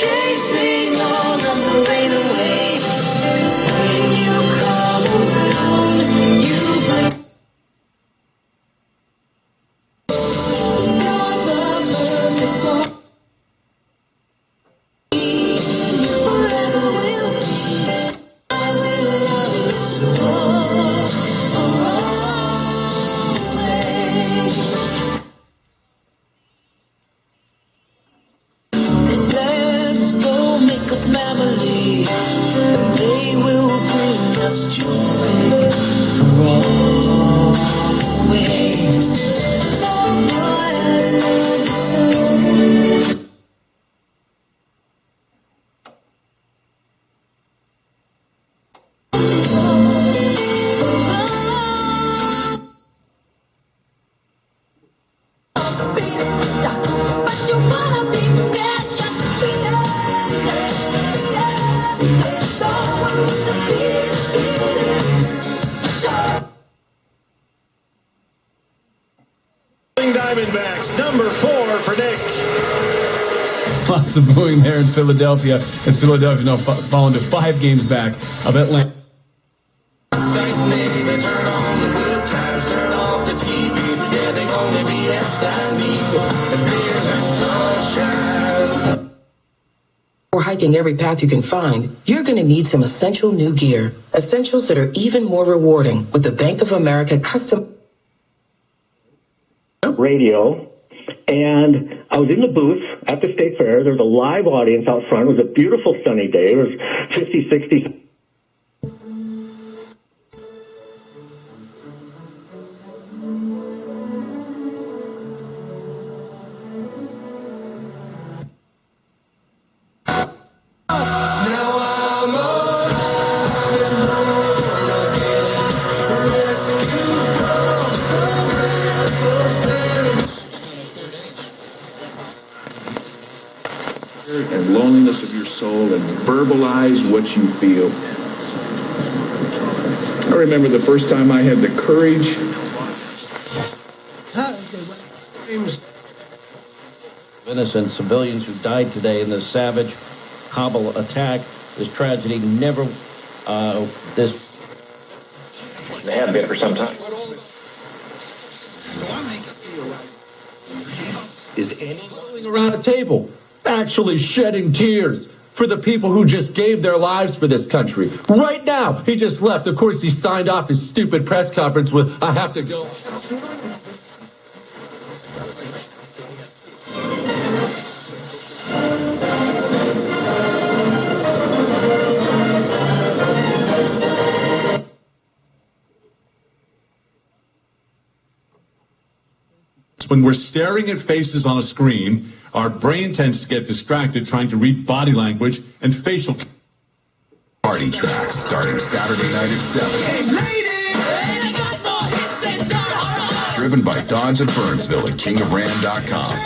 chasing all of the rain away. When you come around, you bring you're the perfect one. You forever will be. I will love you so always. Let's go make a family, and they will bring us joy for always. Oh, I love you so. But you wanna be there, just be there. Don't want to Diamondbacks, number 4 for Nick. Lots of booing there in Philadelphia, as Philadelphia now fallen to 5 games back of Atlanta. turn on the good times, turn off the TV. Yeah, they only BS I need. Beers and sunshine. Or hiking every path you can find, you're going to need some essential new gear. Essentials that are even more rewarding with the Bank of America custom radio. And I was in the booth at the State Fair. There was a live audience out front. It was a beautiful sunny day. It was 50, 60. And loneliness of your soul and verbalize what you feel. I remember the first time I had the courage. Innocent civilians who died today in this savage Kabul attack. This tragedy never, They have been for some time. Is anyone around a table actually shedding tears for the people who just gave their lives for this country? Right now, he just left. Of course, he signed off his stupid press conference with, "I have to go." When we're staring at faces on a screen, our brain tends to get distracted trying to read body language and facial. Party Tracks starting Saturday night at 7. Driven by Dodge at Burnsville at KingofRam.com.